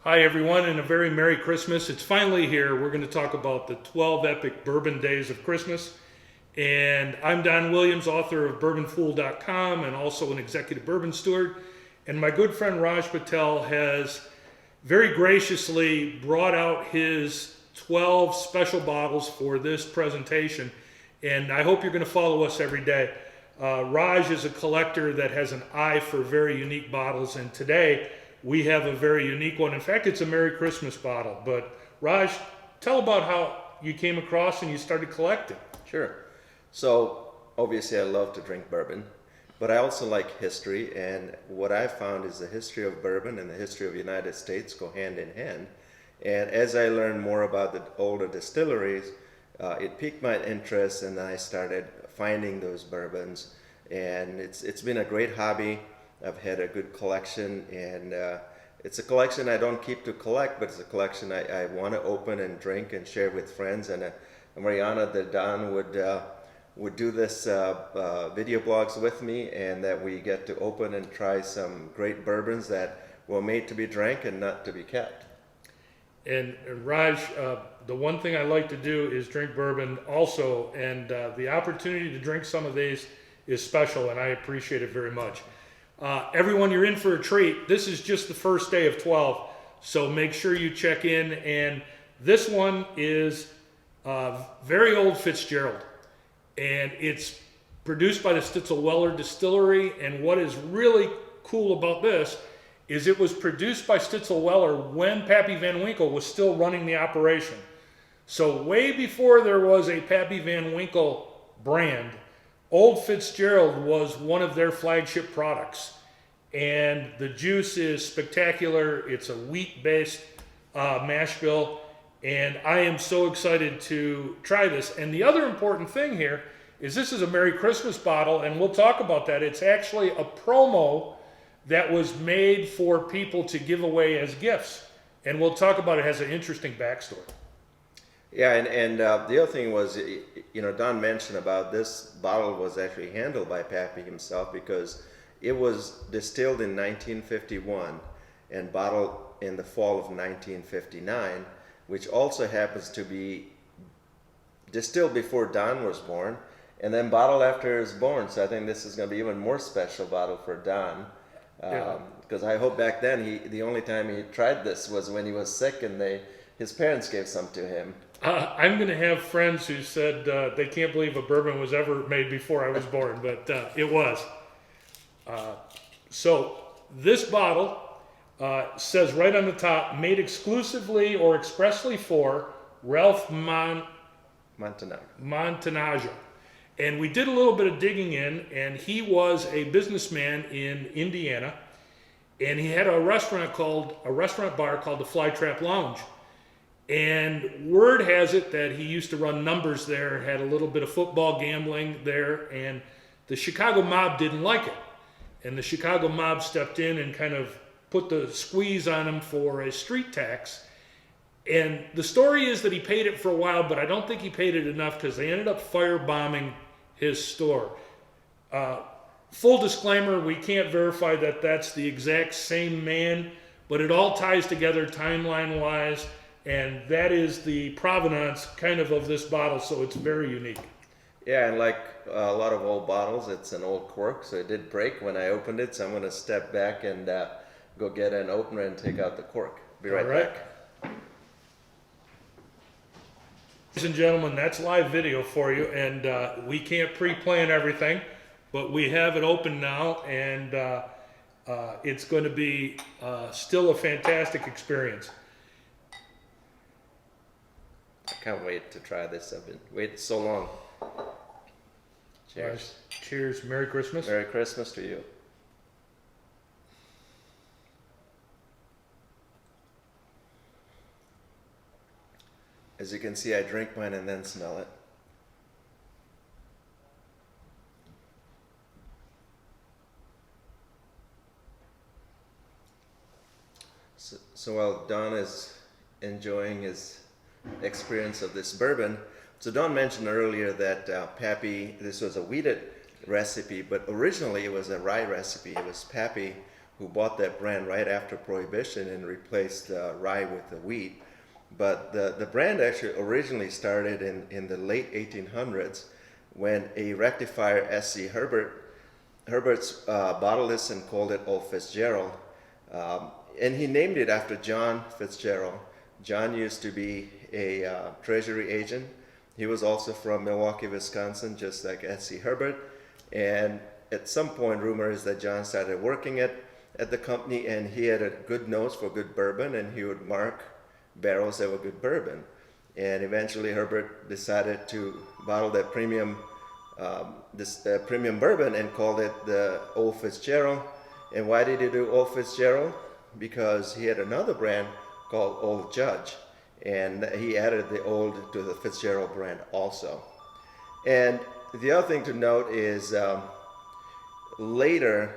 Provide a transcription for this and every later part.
Hi everyone, and a very Merry Christmas. It's finally here. We're going to talk about the 12 epic bourbon days of Christmas. And I'm Don Williams, author of bourbonfool.com and also an executive bourbon steward. And my good friend Raj Patel has very graciously brought out his 12 special bottles for this presentation. And I hope you're going to follow us every day. Raj is a collector that has an eye for very unique bottles, and today we have a very unique one. In fact, it's a Merry Christmas bottle. But Raj, tell about how you came across and you started collecting. Sure. So obviously I love to drink bourbon, but I also like history, and what I found is the history of bourbon and the history of the United States go hand in hand. And as I learned more about the older distilleries, it piqued my interest, and I started finding those bourbons, and it's been a great hobby. I've had a good collection, and it's a collection I don't keep to collect, but it's a collection I want to open and drink and share with friends. And I'm very honored that Don would do this video blogs with me, and that we get to open and try some great bourbons that were made to be drank and not to be kept. And Raj, the one thing I like to do is drink bourbon also, and the opportunity to drink some of these is special, and I appreciate it very much. Everyone, you're in for a treat. This is just the first day of 12, so make sure you check in. And this one is very old Fitzgerald, and it's produced by the Stitzel-Weller Distillery. And what is really cool about this is it was produced by Stitzel-Weller when Pappy Van Winkle was still running the operation. So way before there was a Pappy Van Winkle brand, Old Fitzgerald was one of their flagship products, and the juice is spectacular. It's a wheat-based mash bill, and I am so excited to try this. And the other important thing here is this is a Merry Christmas bottle, and we'll talk about that. It's actually a promo that was made for people to give away as gifts, and we'll talk about it. It has an interesting backstory. Yeah, and the other thing was, Don mentioned about this bottle was actually handled by Pappy himself, because it was distilled in 1951 and bottled in the fall of 1959, which also happens to be distilled before Don was born and then bottled after he was born. So I think this is going to be even more special bottle for Don, because I hope back then the only time he tried this was when he was sick and his parents gave some to him. I'm going to have friends who said they can't believe a bourbon was ever made before I was born, but it was. So this bottle says right on the top, made exclusively or expressly for Ralph Montanaggio. And we did a little bit of digging in, and he was a businessman in Indiana, and he had a restaurant bar called the Flytrap Lounge. And word has it that he used to run numbers there, had a little bit of football gambling there, and the Chicago mob didn't like it. And the Chicago mob stepped in and kind of put the squeeze on him for a street tax. And the story is that he paid it for a while, but I don't think he paid it enough, because they ended up firebombing his store. Full disclaimer, we can't verify that that's the exact same man, but it all ties together timeline-wise. And that is the provenance kind of this bottle, so it's very unique. Yeah, and like a lot of old bottles, it's an old cork, so it did break when I opened it, so I'm going to step back and go get an opener and take out the cork. Be right back. Ladies and gentlemen, that's live video for you, and we can't pre-plan everything, but we have it open now, and it's going to be still a fantastic experience. I can't wait to try this. I've been waiting so long. Cheers. Right. Cheers. Merry Christmas. Merry Christmas to you. As you can see, I drink mine and then smell it. So while Don is enjoying his experience of this bourbon, so Don mentioned earlier that Pappy, this was a wheated recipe, but originally it was a rye recipe. It was Pappy who bought that brand right after Prohibition and replaced rye with the wheat. But the brand actually originally started in the late 1800s when a rectifier, S.C. Herbert's bottled this and called it Old Fitzgerald. And he named it after John Fitzgerald. John used to be a treasury agent. He was also from Milwaukee, Wisconsin, just like S.C. Herbert. And at some point, rumor is that John started working at the company, and he had a good nose for good bourbon, and he would mark barrels that were good bourbon. And eventually, Herbert decided to bottle that premium bourbon and called it the Old Fitzgerald. And why did he do Old Fitzgerald? Because he had another brand called Old Judge, and he added the old to the Fitzgerald brand also. And the other thing to note is later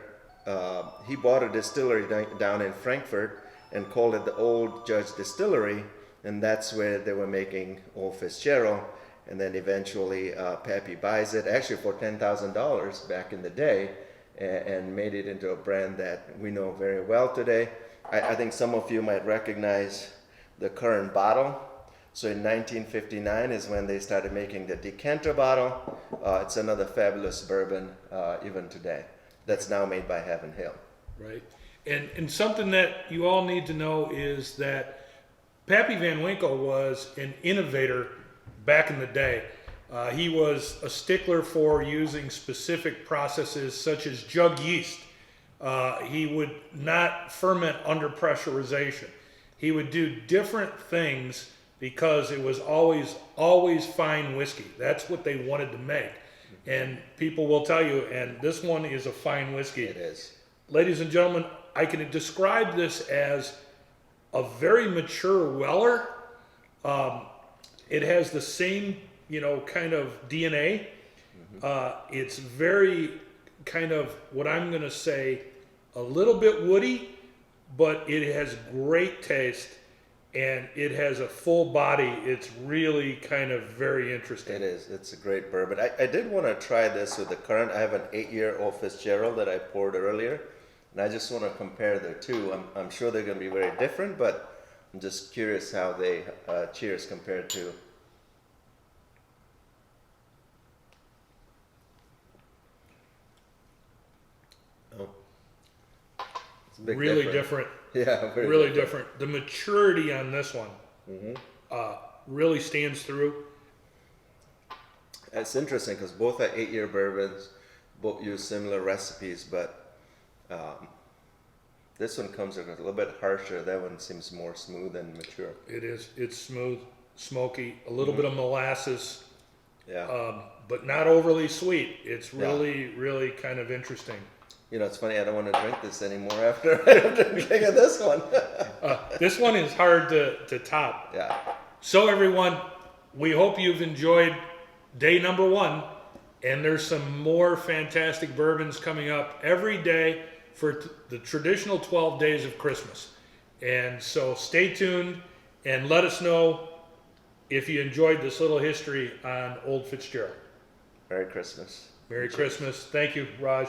he bought a distillery down in Frankfurt and called it the Old Judge Distillery, and that's where they were making Old Fitzgerald. And then eventually Pappy buys it, actually for $10,000 back in the day, and made it into a brand that we know very well today. I think some of you might recognize the current bottle. So in 1959 is when they started making the decanter bottle. It's another fabulous bourbon even today. That's now made by Heaven Hill. Right. And something that you all need to know is that Pappy Van Winkle was an innovator back in the day. He was a stickler for using specific processes such as jug yeast. He would not ferment under pressurization. He would do different things because it was always fine whiskey. That's what they wanted to make. And people will tell you, and this one is a fine whiskey. It is. Ladies and gentlemen, I can describe this as a very mature Weller. It has the same, kind of DNA. It's very kind of what I'm going to say, a little bit woody, but it has great taste and it has a full body. It's really kind of very interesting. It is. It's a great bourbon. I did want to try this with the current. I have an 8-year Old Fitzgerald that I poured earlier, and I just want to compare the two. I'm sure they're going to be very different, but I'm just curious how they cheers compared to. Oh, it's a big Really different. Yeah, very Really different. The maturity on this one really stands through. It's interesting because both are 8-year bourbons, both use similar recipes, but this one comes in a little bit harsher. That one seems more smooth and mature. It is. It's smooth, smoky, a little bit of molasses, but not overly sweet. It's really, really kind of interesting. It's funny, I don't want to drink this anymore after drinking this one. This one is hard to top. Yeah. So everyone, we hope you've enjoyed day number 1, and there's some more fantastic bourbons coming up every day for the traditional 12 days of Christmas. And so stay tuned and let us know if you enjoyed this little history on Old Fitzgerald. Merry Christmas. Merry Christmas. Thank you, Raj.